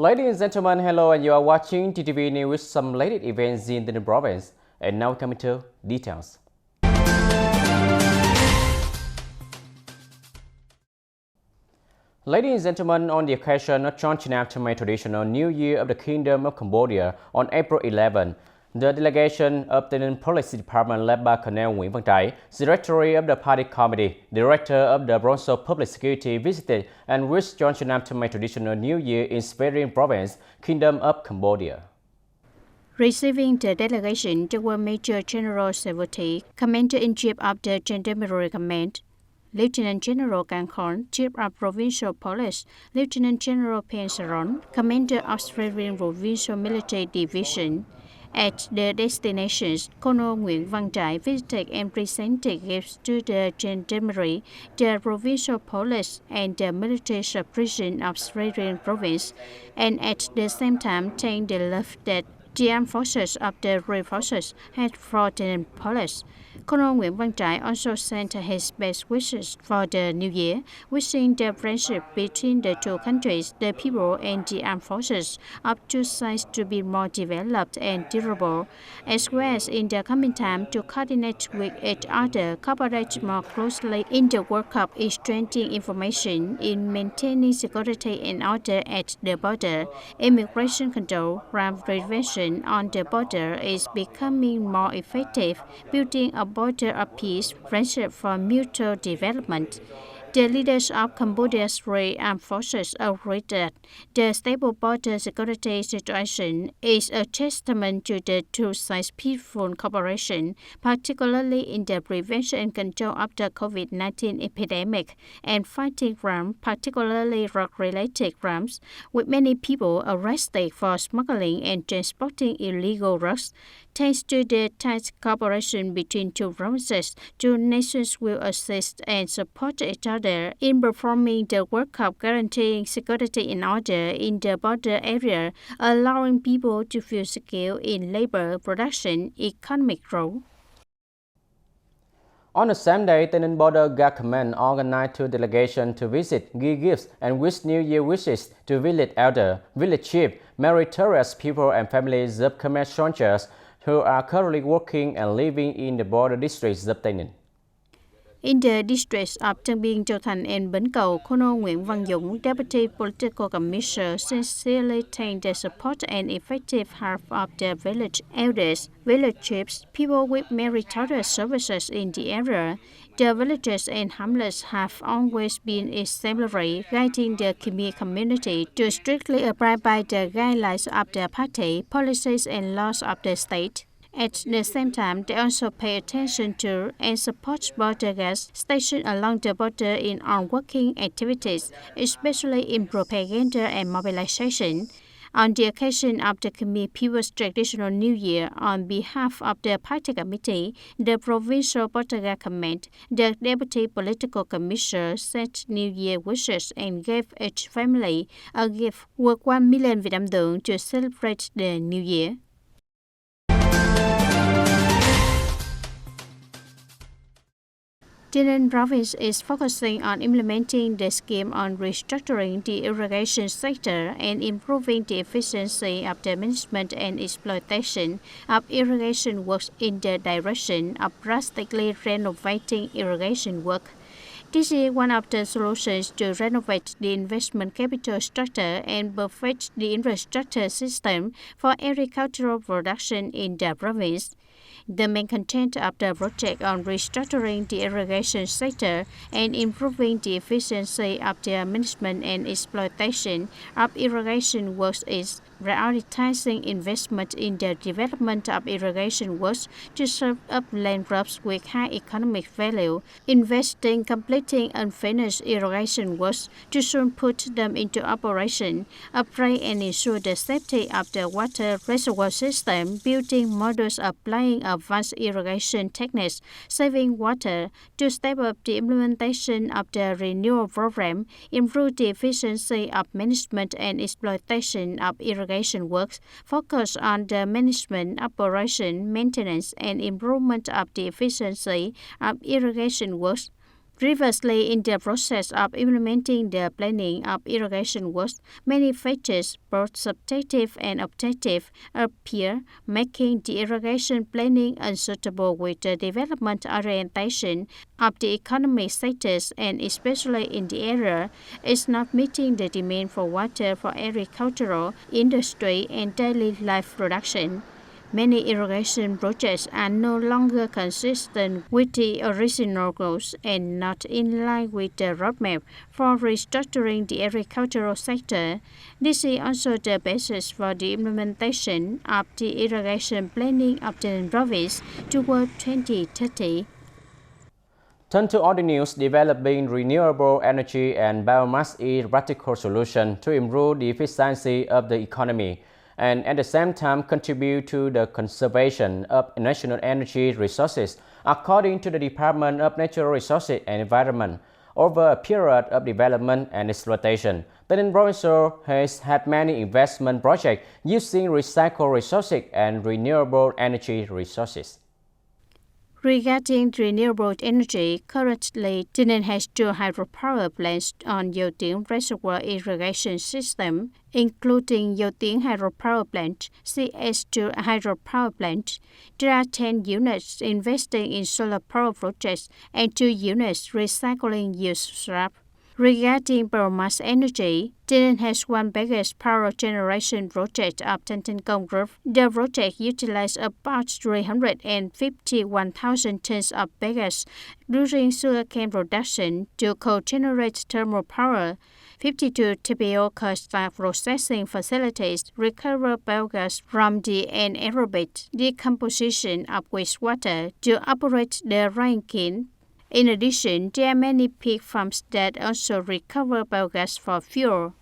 Ladies and gentlemen, hello, and you are watching TTV News with some latest events in the province. And now coming to details. Ladies and gentlemen, on the occasion of Chol Thmay traditional New Year of the Kingdom of Cambodia on April 11, the delegation of the Policy Department led by Colonel Nguyễn Văn Trải, Secretary of the Party Committee, Director of the Bureau of Public Security, visited and wished Chol Thmay traditional New Year in Svay Province, Kingdom of Cambodia. Receiving the delegation, there were Major General Savoti, Commander-in-Chief of the Gendarmerie Command, Lieutenant General Kang Khon, Chief of Provincial Police, Lieutenant General Pen Saron, Commander of Svay Provincial Military Division. At the destinations, Colonel Nguyễn Văn Trải visited and presented gifts to the Gendarmerie, the Provincial Police, and the military subprison of Svay Province, and at the same time thanked the love that the armed forces of the three forces had for the police. Colonel Nguyễn Văn Trải also sent his best wishes for the new year, wishing the friendship between the two countries, the people, and the armed forces of two sides to be more developed and durable, as well as in the coming time to coordinate with each other, cooperate more closely in the work of exchanging information, in maintaining security and order at the border. Immigration control, crime prevention on the border is becoming more effective, building a border of peace, friendship for mutual development. The leaders of Cambodia's three armed forces agreed that the stable border security situation is a testament to the two sides' peaceful cooperation, particularly in the prevention and control of the COVID-19 epidemic and fighting crime, particularly drug-related crimes, with many people arrested for smuggling and transporting illegal drugs. Thanks to the tight cooperation between two provinces, two nations will assist and support each other in performing the work of guaranteeing security and order in the border area, allowing people to feel secure in labor, production, economic growth. On the same day, Tay Ninh Border Guard Command organized two delegations to visit, give gifts, and wish New Year wishes to village elder, village chief, meritorious people and families of Khmer soldiers who are currently working and living in the border districts of Tay Ninh. In the districts of Tân Biên, Châu Thành, and Bến Cầu, Colonel Nguyễn Văn Dũng, Deputy Political Commissioner, sincerely thanked the support and effective help of the village elders, village chiefs, people with meritorious services in the area. The villages and hamlets have always been exemplary, guiding the Khmer community to strictly abide by the guidelines of the party, policies and laws of the state. At the same time, they also pay attention to and support border guards stationed along the border in working activities, especially in propaganda and mobilization. On the occasion of the Khmer People's Traditional New Year, on behalf of the Party Committee, the Provincial Border Guard Command, the Deputy Political Commissioner sent New Year wishes and gave each family a gift worth 1 million Vietnam đồng to celebrate the New Year. Tay Ninh Province is focusing on implementing the scheme on restructuring the irrigation sector and improving the efficiency of the management and exploitation of irrigation works in the direction of drastically renovating irrigation work. This is one of the solutions to renovate the investment capital structure and perfect the infrastructure system for agricultural production in the province. The main content of the project on restructuring the irrigation sector and improving the efficiency of the management and exploitation of irrigation works is prioritizing investment in the development of irrigation works to serve up land crops with high economic value, investing completing unfinished irrigation works to soon put them into operation, upgrade and ensure the safety of the water reservoir system, building models applying advanced irrigation techniques, saving water, to step up the implementation of the Renewable program, improve the efficiency of management and exploitation of irrigation works, focus on the management, operation, maintenance, and improvement of the efficiency of irrigation works, Previously, in the process of implementing the planning of irrigation works, many factors, both subjective and objective, appear, making the irrigation planning unsuitable with the development orientation of the economic status, and especially in the area is not meeting the demand for water for agricultural, industry, and daily life production. Many irrigation projects are no longer consistent with the original goals and not in line with the roadmap for restructuring the agricultural sector. This is also the basis for the implementation of the irrigation planning of the province toward 2030. Turn to other news. Developing renewable energy and biomass is a practical solution to improve the efficiency of the economy and at the same time contribute to the conservation of national energy resources, according to the Department of Natural Resources and Environment. Over a period of development and exploitation, Tay Ninh Province has had many investment projects using recycled resources and renewable energy resources. Regarding renewable energy, currently Tay Ninh has 2 hydropower plants on Yo Tiếng reservoir irrigation system, including Yo Tiếng hydropower plant, CS2 hydropower plant. There are 10 units investing in solar power projects and 2 units recycling used scrap. Regarding biomass energy, Tay Ninh has one biggest power generation project of Thanh Thanh Công Group. The project utilized about 351,000 tons of bagasse during sugarcane production to co-generate thermal power. 52 tapioca staff processing facilities recover biogas from the anaerobic decomposition of wastewater to operate the rieng. In addition, there are many pig farms that also recover biogas for fuel.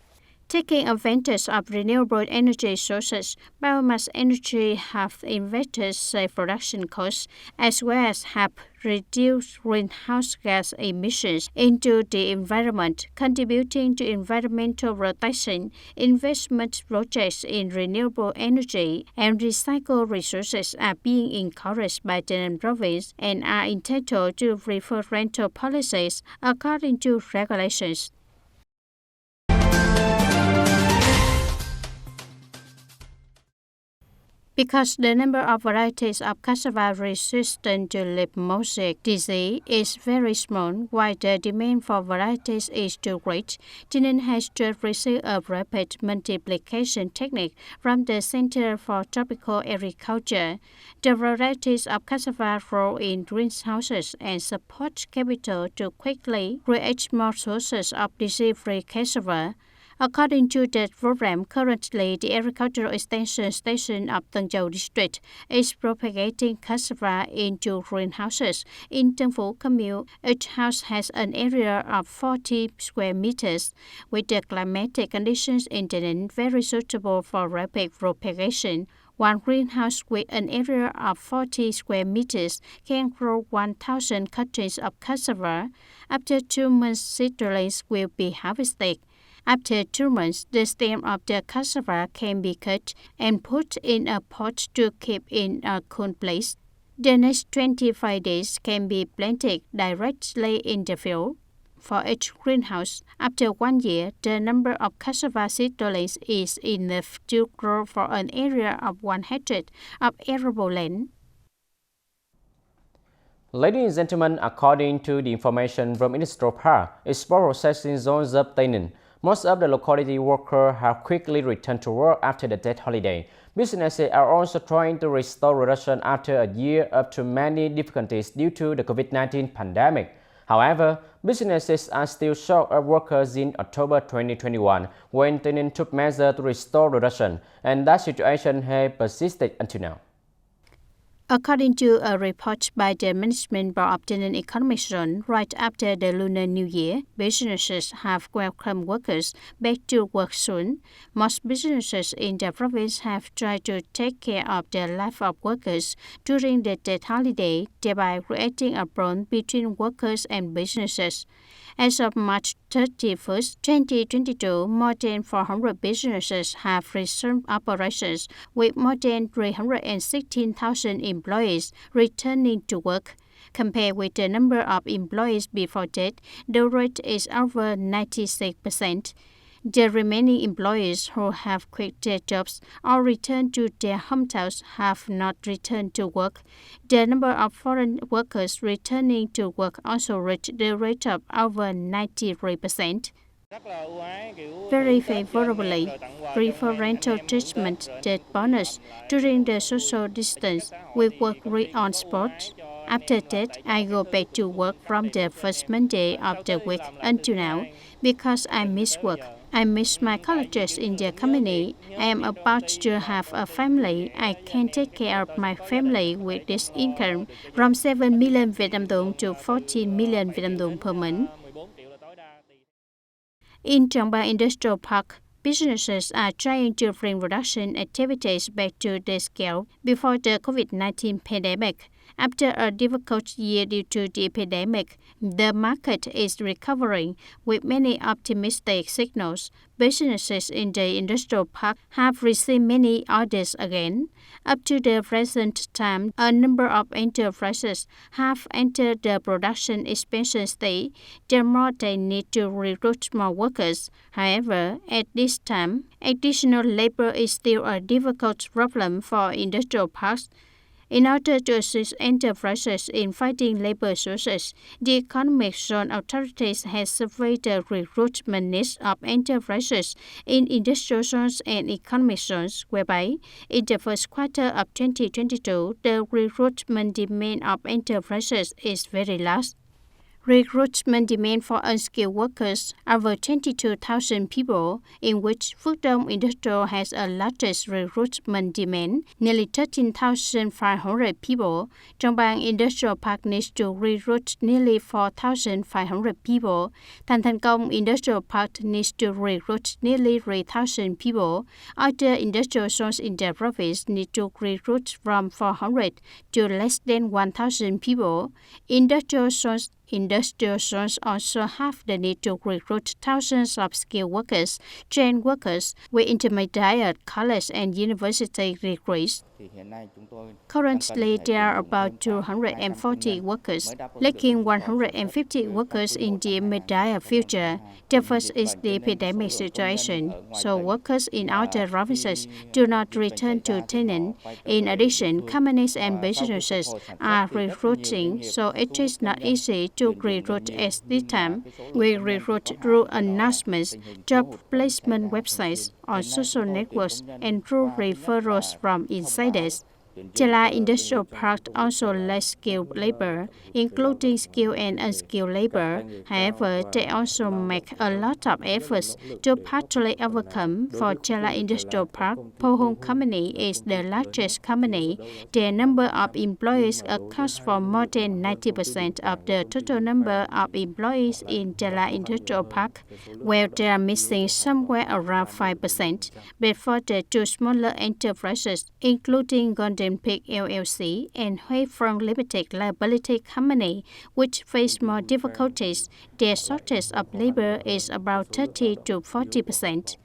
Taking advantage of renewable energy sources, biomass energy have invested save production costs as well as have reduced greenhouse gas emissions into the environment, contributing to environmental protection. Investment projects in renewable energy and recycled resources are being encouraged by the Ninh province and are entitled to preferential policies according to regulations. Because the number of varieties of cassava resistant to leaf mosaic disease is very small, while the demand for varieties is too great, Tay Ninh has just received a rapid multiplication technique from the Center for Tropical Agriculture. The varieties of cassava grow in greenhouses and support capital to quickly create more sources of disease-free cassava. According to the program, currently the Agricultural Extension Station of Tân Châu District is propagating cassava into greenhouses. In Tân Phú Commune, each house has an area of 40 square meters, with the climatic conditions in Tay Ninh very suitable for rapid propagation. One greenhouse with an area of 40 square meters can grow 1,000 cuttings of cassava. After 2 months, seedlings will be harvested. After 2 months, the stem of the cassava can be cut and put in a pot to keep in a cool place. The next 25 days can be planted directly in the field. For each greenhouse, after 1 year, the number of cassava seedlings is enough to grow for an area of 1 hectare of arable land. Ladies and gentlemen, according to the information from Industrial Park, export processing zones of Tay Ninh, most of the locality workers have quickly returned to work after the Tết holiday. Businesses are also trying to restore production after a year of too many difficulties due to the COVID-19 pandemic. However, businesses are still short of workers in October 2021 when Tay Ninh took measures to restore production, and that situation has persisted until now. According to a report by the Management Board of Tay Ninh Economic Zone, right after the Lunar New Year, businesses have welcomed workers back to work soon. Most businesses in the province have tried to take care of the life of workers during the Tết holiday, thereby creating a bond between workers and businesses. As of March 31st, 2022, more than 400 businesses have resumed operations, with more than 316,000 employees returning to work. Compared with the number of employees before that, the rate is over 96%. The remaining employees who have quit their jobs or returned to their hometowns have not returned to work. The number of foreign workers returning to work also reached the rate of over 93%. Very favorably, preferential treatment, debt bonus during the social distance, we work on spot. After that, I go back to work from the first Monday of the week until now because I miss work. I miss my colleagues in the company. I am about to have a family. I can take care of my family with this income from 7 million Vietnam dong to 14 million Vietnam dong per month. In Chong Ba Industrial Park, businesses are trying to bring production activities back to the scale before the COVID-19 pandemic. After a difficult year due to the pandemic, the market is recovering with many optimistic signals. Businesses in the industrial park have received many orders again. Up to the present time, a number of enterprises have entered the production expansion stage. Therefore, they need to recruit more workers. However, at this time, additional labor is still a difficult problem for industrial parks. In order to assist enterprises in fighting labor shortages, the Economic Zone authorities have surveyed the recruitment needs of enterprises in industrial zones and economic zones, whereby in the first quarter of 2022, the recruitment demand of enterprises is very large. Recruitment demand for unskilled workers over 22,000 people, in which Phuc Dong Industrial has the largest recruitment demand, nearly 13,500 people. Trong Bang Industrial Park needs to recruit nearly 4,500 people. Thanh Thanh Công Industrial Park needs to recruit nearly 3,000 people. Other industrial zones in the province need to recruit from 400 to less than 1,000 people. Industrial zones also have the need to recruit thousands of skilled workers, trained workers with intermediate college and university degrees. Currently, there are about 240 workers, lacking 150 workers in the immediate future. The first is the epidemic situation, so workers in other provinces do not return to Tay Ninh. In addition, companies and businesses are recruiting, so it is not easy to recruit at this time. We recruit through announcements, job placement websites, on social networks, and through referrals from insiders. Chela Industrial Park also lacks skilled labor, including skilled and unskilled labor. However, they also make a lot of efforts to partially overcome. For Chela Industrial Park, Po Hung Company is the largest company. Their number of employees accounts for more than 90% of the total number of employees in Chela Industrial Park, where they are missing somewhere around 5%. But for the two smaller enterprises, including Golden Peak LLC and Huay Phong Limited Liability Company, which face more difficulties, their shortage of labor is about 30 to 40%.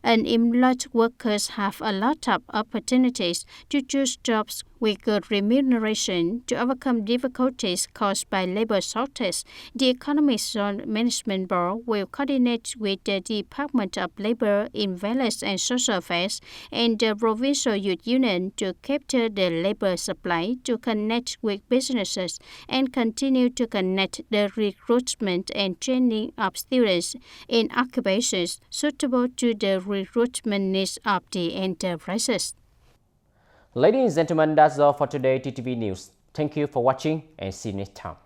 Unemployed workers have a lot of opportunities to choose jobs with good remuneration to overcome difficulties caused by labor shortage. The Economic Zone Management Board will coordinate with the Department of Labor, Investment and Social Affairs and the Provincial Youth Union to capture the labor supply, to connect with businesses, and continue to connect the recruitment and training of students in occupations suitable to the recruitment needs of the enterprises. Ladies and gentlemen, that's all for today TTV News. Thank you for watching and see you next time.